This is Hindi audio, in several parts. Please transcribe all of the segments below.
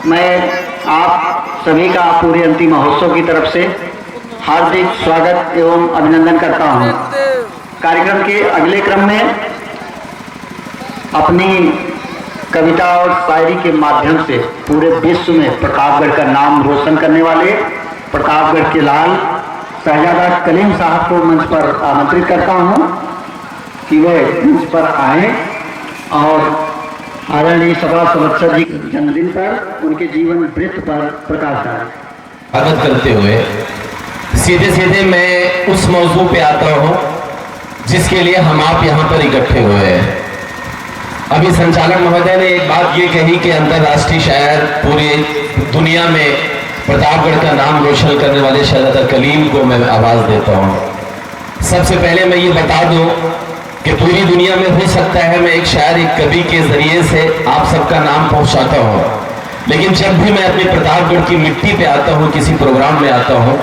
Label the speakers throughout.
Speaker 1: मैं आप सभी का पूरे अंतिम महोत्सव की तरफ से हार्दिक स्वागत एवं अभिनंदन करता हूं। कार्यक्रम के अगले क्रम में अपनी कविता और शायरी के माध्यम से पूरे विश्व में प्रतापगढ़ का नाम रोशन करने वाले प्रतापगढ़ के लाल शहजादा कलीम साहब को मंच पर आमंत्रित करता हूं कि वे मंच पर आए और आदरणीय सभा संवत्सर जी के जन्मदिन पर उनके जीवन वृत्त पर प्रकाश डालें।
Speaker 2: स्वागत करते हुए सीधे सीधे मैं उस मौजू पे आता हूं जिसके लिए हम आप यहाँ पर इकट्ठे हुए हैं। अभी संचालक महोदय ने एक बात ये कही कि अंतर्राष्ट्रीय शायर पूरी दुनिया में प्रतापगढ़ का नाम रोशन करने वाले शहजादा कलीम को मैं आवाज देता हूँ। सबसे पहले मैं ये बता दूं कि पूरी दुनिया में हो सकता है मैं एक शायर एक कवि के जरिए से आप सबका नाम पहुंचाता हूं, लेकिन जब भी मैं अपने प्रतापगढ़ की मिट्टी पे आता हूं, किसी प्रोग्राम में आता हूं,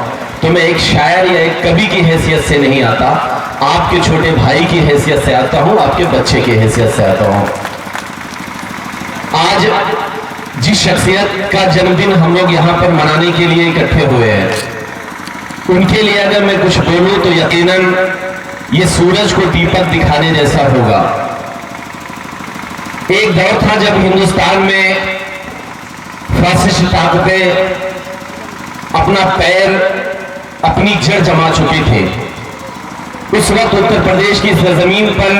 Speaker 2: तो मैं एक शायर या एक कवि की हैसियत से नहीं आता, आपके छोटे भाई की हैसियत से आता हूं, आपके बच्चे की हैसियत से आता हूं। आज जिस शख्सियत का जन्मदिन हम लोग यहाँ पर मनाने के लिए इकट्ठे हुए हैं, उनके लिए अगर मैं कुछ बोलूं तो यकीनन ये सूरज को दीपक दिखाने जैसा होगा। एक दौर था जब हिंदुस्तान में फासिस्ट ताकतें अपना पैर अपनी जड़ जमा चुकी थे। उस वक्त उत्तर प्रदेश की सरजमीन पर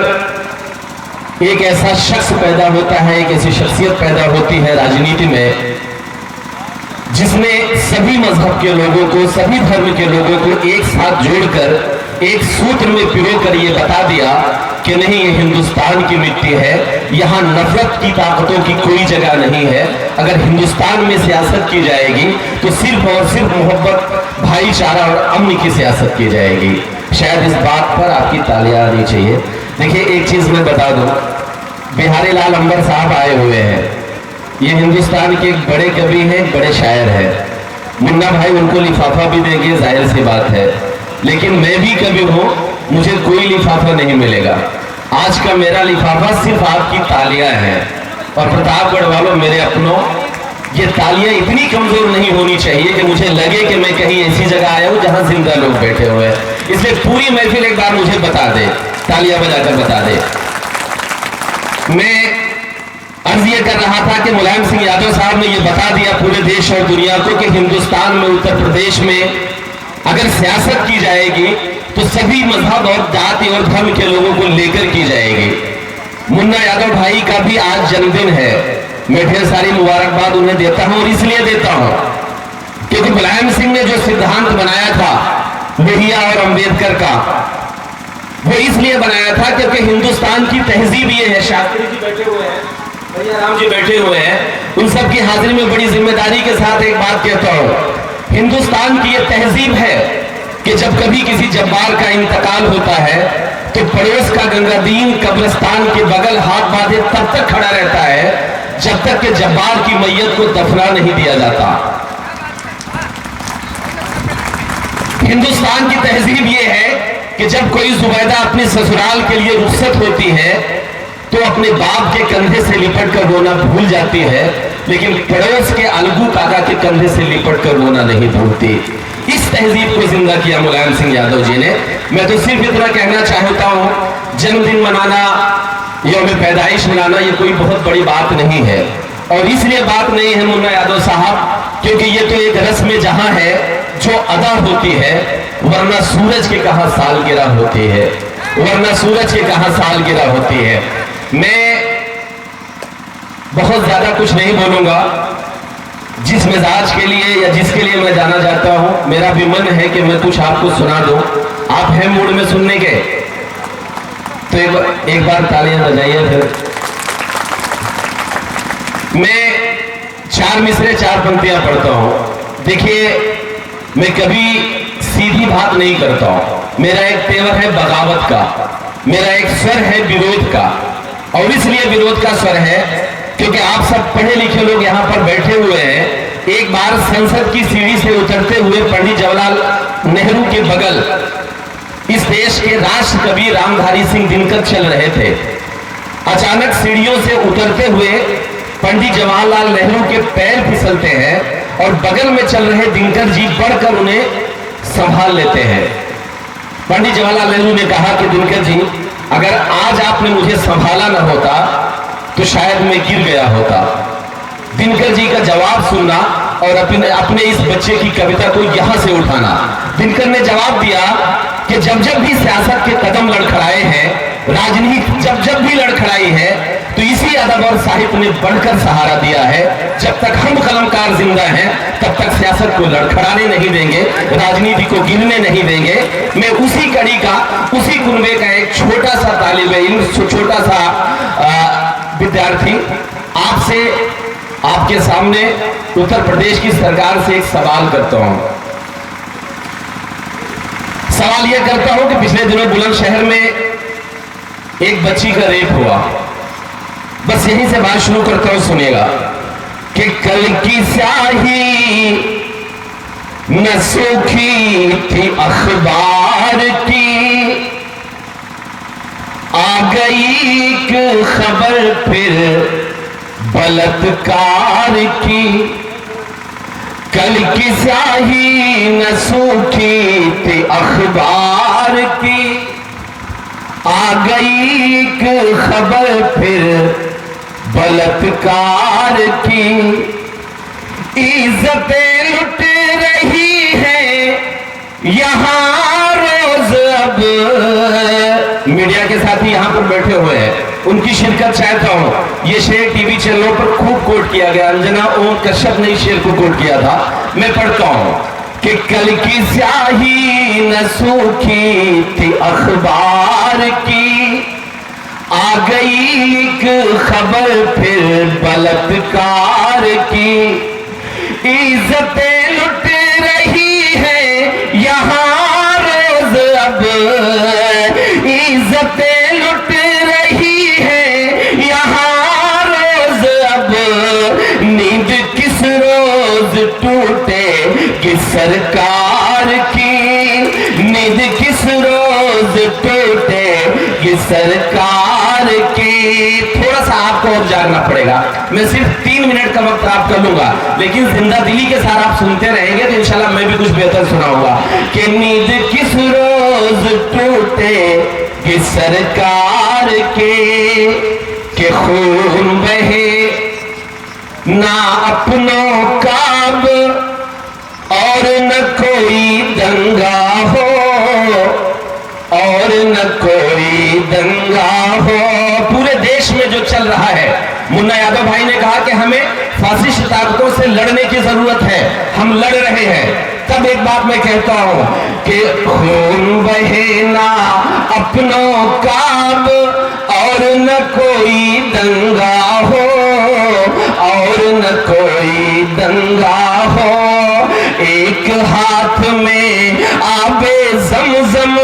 Speaker 2: एक ऐसा शख्स पैदा होता है, एक ऐसी शख्सियत पैदा होती है राजनीति में, जिसने सभी मजहब के लोगों को, सभी धर्म के लोगों को एक साथ जोड़कर एक सूत्र में पिरोकर ये बता दिया कि नहीं, ये हिंदुस्तान की मिट्टी है, यहाँ नफरत की ताकतों की कोई जगह नहीं है। अगर हिंदुस्तान में सियासत की जाएगी तो सिर्फ और सिर्फ मोहब्बत, भाईचारा और अमन की सियासत की जाएगी। शायद इस बात पर आपकी तालियां आनी चाहिए। देखिए, एक चीज मैं बता दूं, बिहारी लाल अंबर साहब आए हुए हैं। ये हिंदुस्तान के एक बड़े कवि हैं, एक बड़े शायर हैं। मुन्ना भाई उनको लिफाफा भी देंगे, जाहिर सी बात है, लेकिन मैं भी कवि हूं, मुझे कोई लिफाफा नहीं मिलेगा। आज का मेरा लिफाफा सिर्फ आपकी तालियां हैं। और प्रतापगढ़ वालों, मेरे अपनों, ये तालियां इतनी कमजोर नहीं होनी चाहिए कि मुझे लगे कि मैं कहीं ऐसी जगह आया हूं जहां जिंदा लोग बैठे हुए हैं। इसलिए पूरी महफिल एक बार मुझे बता दे, तालियां बजाकर बता दे। मैं अर्ज ये कर रहा था कि मुलायम सिंह यादव साहब ने यह बता दिया पूरे देश और दुनिया को कि हिंदुस्तान में, उत्तर प्रदेश में अगर सियासत की जाएगी तो सभी मजहब और जाति और धर्म के लोगों को लेकर की जाएगी। मुन्ना यादव भाई का भी आज जन्मदिन है। मैं ढेर सारी मुबारकबाद उन्हें देता हूं, और इसलिए देता हूं क्योंकि मुलायम सिंह ने जो सिद्धांत बनाया था लोहिया और अंबेडकर का, वो इसलिए बनाया था क्योंकि हिंदुस्तान की तहजीब ये है। शास्त्री जी बैठे हुए हैं, भैया राम जी बैठे हुए हैं, उन सबकी हाजिरी में बड़ी जिम्मेदारी के साथ एक बात कहता हूं। हिंदुस्तान की यह तहजीब है कि जब कभी किसी जब्बार का इंतकाल होता है तो पड़ोस का गंगादीन कब्रिस्तान के बगल हाथ बांधे तब तक खड़ा रहता है जब तक कि जब्बार की मैयत को दफना नहीं दिया जाता। हिंदुस्तान की तहजीब यह है कि जब कोई जुबैदा अपने ससुराल के लिए रुखसत होती है तो अपने बाप के कंधे से लिपट कर रोना भूल जाती है, लेकिन पड़ोस के अलगू काका के कंधे से लिपट कर रोना नहीं भूलती। इस तहजीब को जिंदा किया मुलायम सिंह यादव जी ने। मैं तो सिर्फ इतना कहना चाहता हूं, जन्मदिन मनाना, यौम पैदाइश मनाना ये कोई बहुत बड़ी बात नहीं है। और इसलिए बात नहीं है मुन्ना यादव साहब क्योंकि ये तो एक रस्म जहां है जो अदा होती है, वरना सूरज के कहां सालगिरह होती है, वरना सूरज के कहां सालगिरह होती है। मैं बहुत ज्यादा कुछ नहीं बोलूंगा। जिस मिजाज के लिए या जिसके लिए मैं जाना चाहता हूं, मेरा भी मन है कि मैं कुछ आपको सुना दूं। आप हैं मूड में सुनने के? तो एक बार तालियां बजाइए। फिर मैं 4 मिसरे 4 पंक्तियां पढ़ता हूं। देखिए, मैं कभी सीधी बात नहीं करता हूं। मेरा एक तेवर है बगावत का, मेरा एक स्वर है विरोध का। और इसलिए विरोध का स्वर है क्योंकि आप सब पढ़े लिखे लोग यहाँ पर बैठे हुए हैं। एक बार संसद की सीढ़ी से उतरते हुए पंडित जवाहरलाल नेहरू के बगल इस देश के राष्ट्र कवि रामधारी सिंह दिनकर चल रहे थे। अचानक सीढ़ियों से उतरते हुए पंडित जवाहरलाल नेहरू के पैर फिसलते हैं और बगल में चल रहे दिनकर जी बढ़कर उन्हें संभाल लेते हैं। पंडित जवाहरलाल नेहरू ने कहा कि दिनकर जी, अगर आज आपने मुझे संभाला ना होता तो शायद मैं गिर गया होता। दिनकर जी का जवाब सुनना और अपने इस बच्चे की कविता को यहां से उठाना। दिनकर ने जवाब दिया कि जब जब भी सियासत के कदम लड़खड़ाए हैं, राजनीति जब जब भी लड़खड़ाई है, तो इसी अदब और साहित्य ने बढ़कर सहारा दिया है। जब तक हम कलमकार जिंदा हैं तब तक सियासत को लड़खड़ाने नहीं देंगे, राजनीति को गिरने नहीं देंगे। मैं उसी कड़ी का, उसी कुनबे का एक छोटा सा तालिबे इल्म, छोटा सा विद्यार्थी आपसे, आपके सामने उत्तर प्रदेश की सरकार से एक सवाल करता हूं। सवाल यह करता हूं कि पिछले दिनों बुलंदशहर में एक बच्ची का रेप हुआ। बस यहीं से बात शुरू करता हूं, सुनिएगा कि कल की स्याही न सूखी थी अखबार की, आ गई एक खबर फिर बलात्कार की। कल की स्याही न सूखी थी अखबार की, आ गई एक खबर फिर बलात्कार की। इज्जतें लुट रही है यहां रोज अब। मीडिया के साथी यहां पर बैठे हुए हैं, उनकी शिरकत चाहता हूं। ये शेर टीवी चैनलों पर खूब कोट किया गया। अंजना ओम कश्यप ने शेर को कोट किया था। मैं पढ़ता हूं कि कल की स्याही न सूखी थी अखबार की, आ गई एक खबर फिर बलात्कार की। इज्जतें लुट रही है यहां रोज अब, इज्जतें लुट रही है यहां रोज अब। नींद किस रोज टूटे कि सरकार की, नींद किस रोज टूटे कि सरकार की। थोड़ा सा आपको और जागना पड़ेगा। मैं सिर्फ 3 मिनट का वक्त आपका लूंगा, लेकिन जिंदा दिली के साथ आप सुनते रहेंगे तो इंशाल्लाह मैं भी कुछ बेहतर सुनाऊंगा। कि नींद किस रोज टूटे कि सरकार के खून बहे ना अपनों का अब, और न कोई दंगा हो, और न कोई दंगा हो। पूरे देश में जो चल रहा है, मुन्ना यादव भाई ने कहा कि हमें फासिस्ट ताकतों से लड़ने की जरूरत है, हम लड़ रहे हैं। तब एक बात मैं कहता हूं कि खून बहे ना अपनों का अब, और न कोई दंगा हो, और न कोई दंगा हो। एक हाथ में आबे ज़मज़म,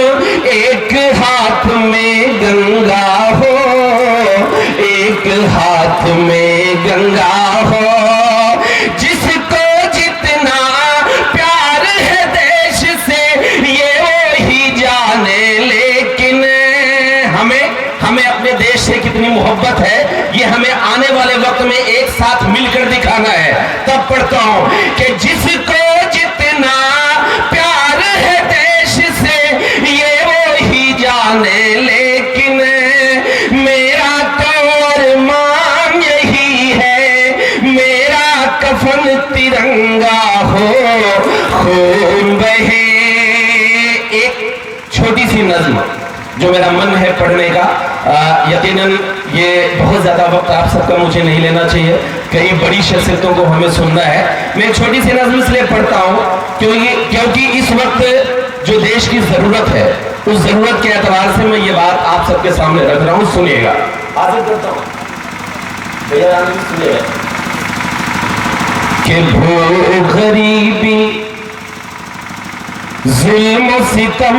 Speaker 2: एक हाथ में गंगा हो, एक हाथ में गंगा हो। जिसको जितना प्यार है देश से ये वो ही जाने, लेकिन हमें अपने देश से कितनी मोहब्बत है ये हमें आने वाले वक्त में एक साथ मिलकर दिखाना है। तब पढ़ता हूं कि जिसको जितना प्यार है देश से ये वो ही जाने, लेकिन मेरा तो अरमान यही है, मेरा कफन तिरंगा हो, खून बहे। एक छोटी सी नज्म जो मेरा मन है पढ़ने का, यकीनन ये बहुत ज्यादा वक्त आप सबका मुझे नहीं लेना चाहिए, कई बड़ी शख्सियतों को हमें सुनना है। मैं एक छोटी सी नज्म इसलिए पढ़ता हूं क्योंकि इस वक्त जो देश की जरूरत है, उस जरूरत के एतबार से मैं ये बात आप सबके सामने रख रहा हूं। सुनिएगा, हाजिर करता हूं भैया, सुनिएगा। कि भूख गरीबी जुल्म सितम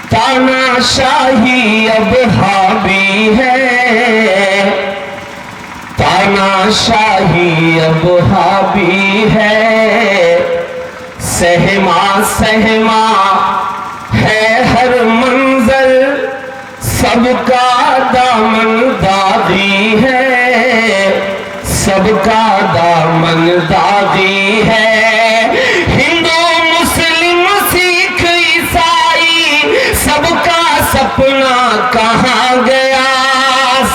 Speaker 2: तानाशाही अब हावी है, तानाशाही अब हावी है। सहमा सहमा है हर मंजर, सबका दामन दादी है, सबका दामन दागी है। हिंदू मुस्लिम सिख ईसाई सबका सपना कहाँ गया।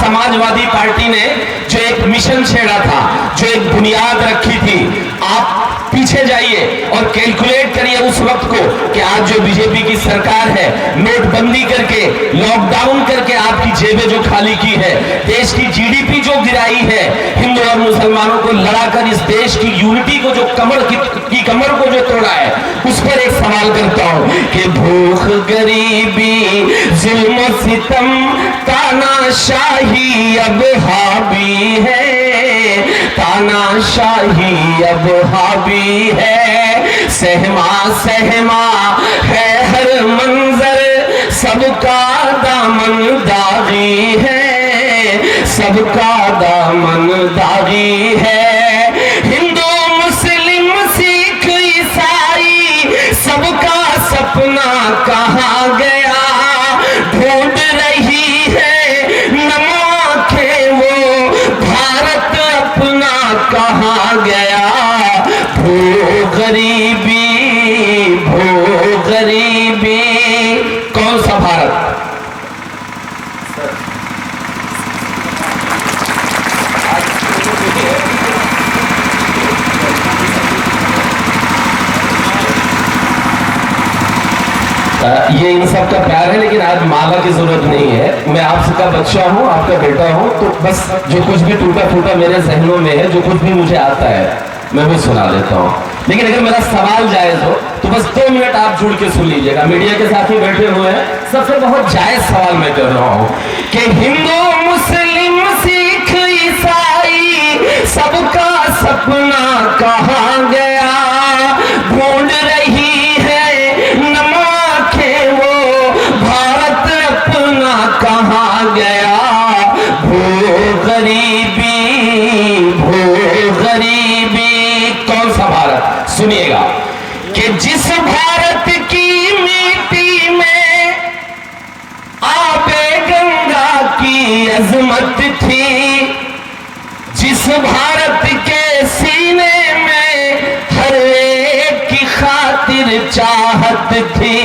Speaker 2: समाजवादी पार्टी ने जो एक मिशन छेड़ा था, जो एक बुनियाद रखी थी, आप पीछे जाइए और कैलकुलेट करिए उस वक्त को कि आज जो बीजेपी की सरकार है, नोटबंदी करके, लॉकडाउन करके आपकी जेबें जो खाली की है, देश की जीडीपी जो गिराई है, हिंदू और मुसलमानों को लड़ाकर इस देश की यूनिटी को जो कमर की कमर को जो तोड़ा है, उस पर एक सवाल करता हूं कि भूख गरीबी जुल्म सितम तानाशाही अब हावी है, तानाशाही अब हावी है। सहमा सहमा है हर मंजर, सबका दामन दागी है, सबका दामन दागी है। हिंदू मुस्लिम सिख ईसाई सबका सपना कहाँ गया। ढूंढ रही है नमाखे वो भारत अपना कहाँ गया। भू गरीबी कौन सा भारत। ये इन सब का प्यार है, लेकिन आज माला की जरूरत नहीं है। मैं आप सबका बच्चा हूँ, आपका बेटा हूँ, तो बस जो कुछ भी टूटा फूटा मेरे जहनों में है, जो कुछ भी मुझे आता है, मैं वो सुना देता हूँ। लेकिन अगर मेरा सवाल जायज हो तो बस 2 मिनट आप जुड़ के सुन लीजिएगा। मीडिया के साथी बैठे हुए हैं, सबसे बहुत जायज सवाल मैं कर रहा हूँ कि हिंदू मुस्लिम सिख ईसाई सबका सपना कहाँ गया। ढूंढ रही है नमाखे वो भारत अपना कहाँ गया। भू गरीबी कौन सा भारत। सुनिएगा कि जिस भारत की मिट्टी में आबे गंगा की अजमत थी, जिस भारत के सीने में हर एक की खातिर चाहत थी,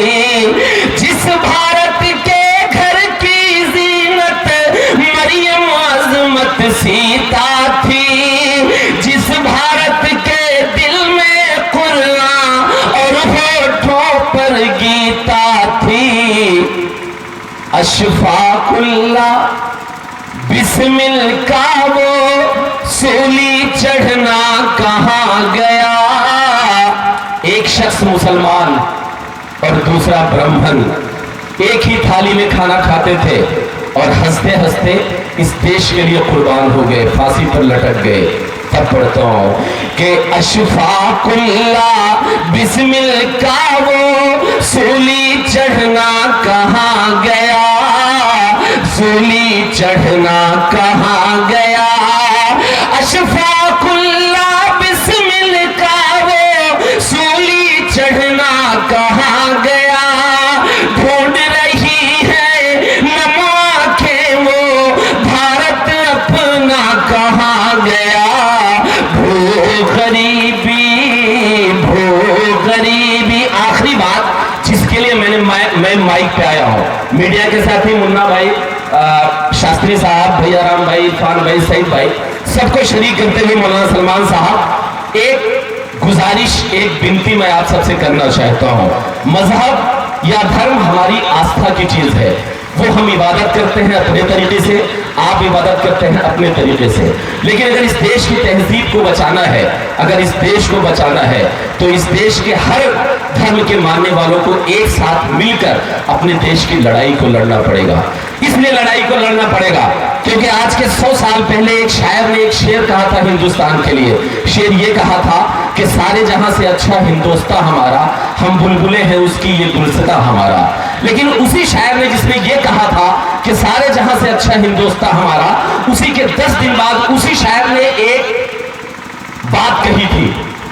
Speaker 2: जिस भारत के घर की जीनत मरियम अजमत सीता थी, जिस भारत के दिल में कुरान और होठों पर गीता थी, अशफाकुल्ला बिस्मिल का वो सूली चढ़ना कहाँ गया। एक शख्स मुसलमान और दूसरा ब्राह्मण एक ही थाली में खाना खाते थे और हंसते हंसते इस देश के लिए कुर्बान हो गए, फांसी पर लटक गए। तब पढ़ता हूं कि अशफाकुल्ला बिस्मिल का वो सूली चढ़ना कहाँ गया, सूली चढ़ना कहाँ गया। अशफाकुल्ला बिस्मिल का वो सूली चढ़ना कहाँ गया। ढूंढ रही है नमाखे वो भारत अपना कहाँ गया। भू गरीबी आखिरी बात जिसके लिए मैं माइक पे आया हूं। मीडिया के साथी मुन्ना भाई, शास्त्री साहब, भैया राम भाई, इरफान भाई, सईद भाई, सबको शरीक करते हुए मौलाना सलमान साहब, एक गुजारिश, एक विनती मैं आप सबसे करना चाहता हूं। मजहब या धर्म हमारी आस्था की चीज है, वो हम इबादत करते हैं अपने तरीके से, आप इबादत करते हैं अपने तरीके से। लेकिन अगर इस देश की तहजीब को बचाना है, अगर इस देश को बचाना है, तो इस देश के हर धर्म के मानने वालों को एक साथ मिलकर अपने देश की लड़ाई को लड़ना पड़ेगा। इसलिए लड़ाई को लड़ना पड़ेगा क्योंकि आज के 100 साल पहले एक शायर ने एक शेर कहा था हिंदुस्तान के लिए। शेर ये कहा था कि सारे जहां से अच्छा हिंदुस्तान हमारा, हम बुलबुलें हैं उसकी ये गुलसिता हमारा। लेकिन उसी शायर ने जिसने ये कहा था कि सारे जहां से अच्छा हिंदुस्तान हमारा, उसी के 10 दिन बाद उसी शायर ने एक बात कही थी,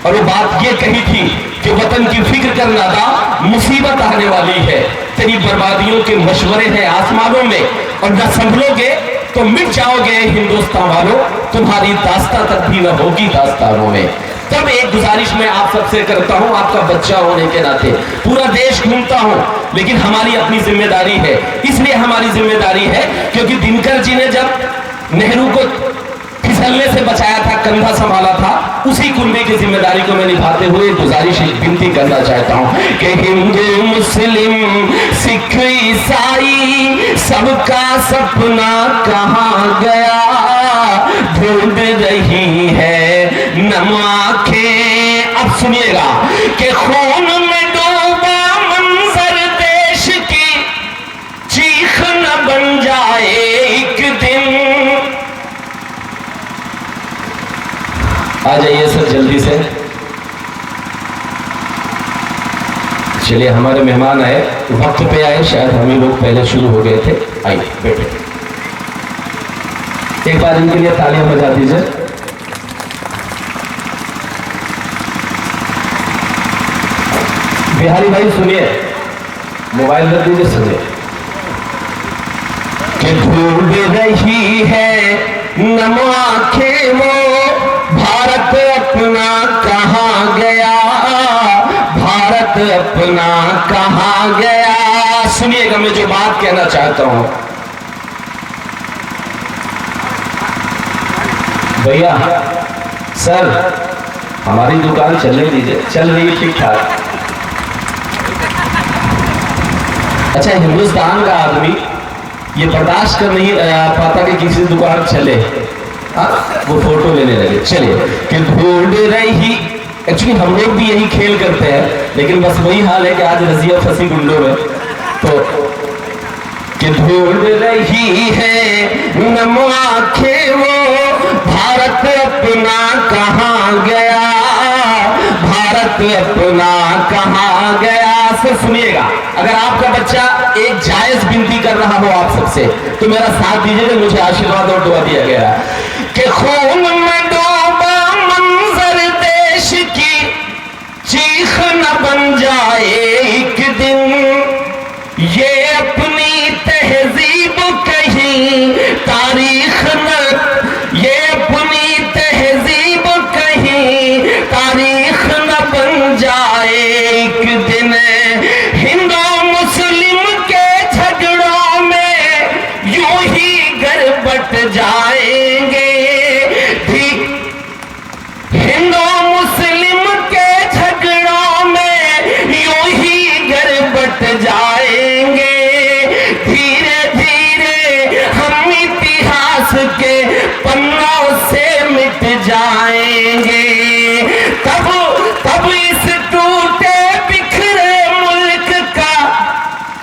Speaker 2: और वो बात ये कही थी कि वतन की फिक्र कर नादा, मुसीबत आने वाली है, तेरी बर्बादियों के मशवरे हैं आसमानों में, और न संभलोगे तो मिट जाओगे हिंदुस्तान वालों, तुम्हारी दास्तां तक भी न होगी दास्तानों में। तब एक गुजारिश मैं आप सबसे करता हूं, आपका बच्चा होने के नाते पूरा देश घूमता हूं, लेकिन हमारी अपनी जिम्मेदारी है। इसलिए हमारी जिम्मेदारी है क्योंकि दिनकर जी ने जब नेहरू को फिसलने से बचाया था, कंधा संभाला था, उसी कुंबे की जिम्मेदारी को मैं निभाते हुए गुजारिश विनती करना चाहता हूं कि हिंदू मुस्लिम सिख ईसाई सबका सपना कहां गया, ढूंढ रही है नम आंखें। अब सुनिएगा कि खून में डूबा मंजर देश की चीख न बन जाए एक दिन। आ जाइए सर जल्दी से। चलिए हमारे मेहमान आए, वक्त पे आए, शायद हम ही लोग पहले शुरू हो गए थे। आइए बैठे, एक बार इनके लिए तालियां बजा दीजिए। बिहारी भाई सुनिए, मोबाइल रख दीजिए, सुनिए। कि ढूंढ रही है नम आंखें वो, भारत अपना कहां गया, भारत अपना कहां गया। सुनिएगा मैं जो बात कहना चाहता हूं। भैया सर हमारी दुकान चलने दीजिए, चल रही है ठीक ठाक। अच्छा, हिंदुस्तान का आदमी ये बर्दाश्त कर नहीं पाता कि किसी दुकान चले, वो फोटो लेने लगे। चलिए कि ढूंढ रही, एक्चुअली हम लोग भी यही खेल करते हैं, लेकिन बस वही हाल है कि आज रजिया फंसी गुंडों में। तो कि ढूंढ रही है नम आंखें वो, भारत अपना कहां गया, भारत अपना कहां गया। से सुनिएगा, अगर आपका बच्चा एक जायज विनती कर रहा हो आप सबसे, तो मेरा साथ दीजिएगा, मुझे आशीर्वाद और दुआ दिया गया कि खून में डूबा मंजर देश की चीख न बन जाए एक दिन, ये अपनी तहजीब कहीं तारीख न, ये अपनी तहजीब कहीं तारीख न बन जाए एक दिन। हिंदू मुस्लिम के झगड़ों में यूं ही घर बट जाएंगे, हिंदू मुस्लिम के झगड़ों में यूं ही घर बट जाएंगे। धीरे धीरे हम इतिहास के पन्नों से मिट जाएंगे। तब इस टूटे बिखरे मुल्क का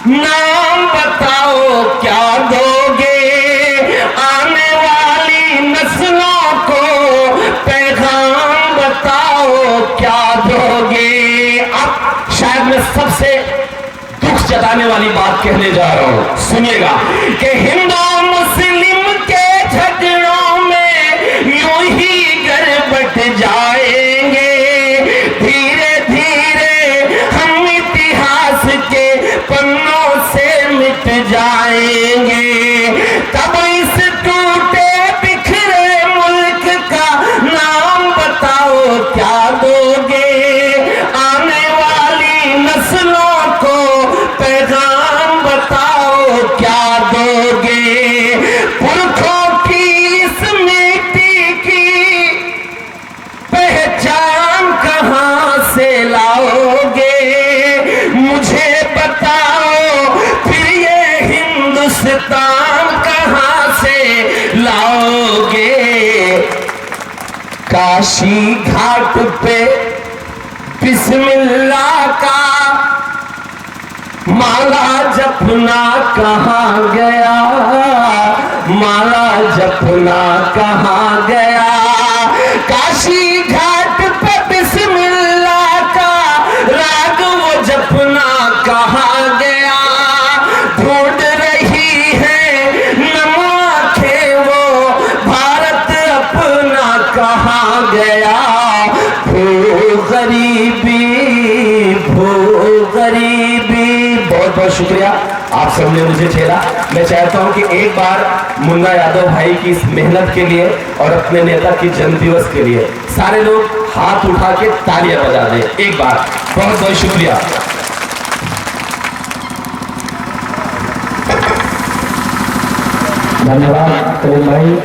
Speaker 2: नाम बताओ क्या दोगे, आने वाली नस्लों को पैगाम बताओ क्या दोगे। अब शायद मैं सबसे दुख जताने वाली बात कहने जा रहा हूं, सुनिएगा कि हिंदू मुस्लिम के झगड़ों में यूं ही घर बट जाएंगे। धीरे धीरे हम इतिहास के पन्नों से मिट जाएंगे। तब इस टूटे बिखरे मुल्क का नाम बताओ क्या दोगे, आने वाली नस्लों को पैगाम बताओ क्या दोगे। पुरखों की इस मिट्टी की पहचान कहां से लाओगे, मुझे बताओ फिर ये हिंदुस्तान कहां से लाओगे। काशी घाट पे बिस्मिल्लाह का माला जपना कहां गया, माला जपना कहां गया। काशी घाट पे बिस्मिल्लाह का राग वो जपना कहां गया। ढूंढ रही है नम आंखें वो, भारत अपना कहां गया। भू गरीबी, भू गरीबी। बहुत बहुत शुक्रिया आप सब। सबने मुझे झेला। मैं चाहता हूं कि एक बार मुन्ना यादव भाई की इस मेहनत के लिए और अपने नेता की जन्मदिवस के लिए सारे लोग हाथ उठा के तालियां बजा दें एक बार। बहुत बहुत शुक्रिया।
Speaker 1: धन्यवाद कलीम भाई।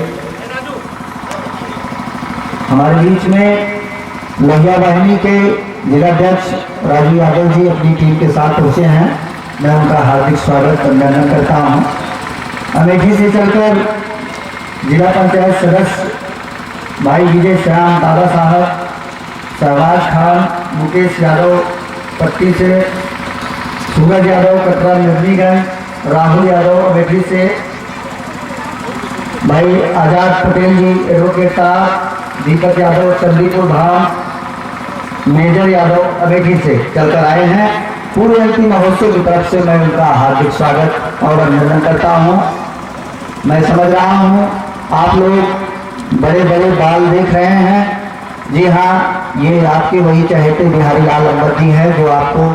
Speaker 1: हमारे बीच में लोहिया वाहिनी के जिलाध्यक्ष राजू यादव जी अपनी टीम के साथ पहुंचे हैं। मैं उनका हार्दिक स्वागत अभिनंदन करता हूं। अमेठी से चलकर जिला पंचायत सदस्य भाई विजय श्याम, दादा साहब, शहबाज खान, मुकेश यादव पट्टी से, सूरज यादव कटरा नजनीगंज, राहुल यादव अमेठी से, भाई आजाद पटेल जी एडवोकेट साहब, दीपक यादव चंदीपुर धाम, मेजर यादव अमेठी से चलकर आए हैं। पूरे एमपी महोत्सव की तरफ से मैं उनका हार्दिक स्वागत और अभिनंदन करता हूं। मैं समझ रहा हूं आप लोग बड़े बड़े बाल देख रहे हैं। जी हाँ, ये आपके वही चहेते बिहारी लाल अम्बर जी हैं जो आपको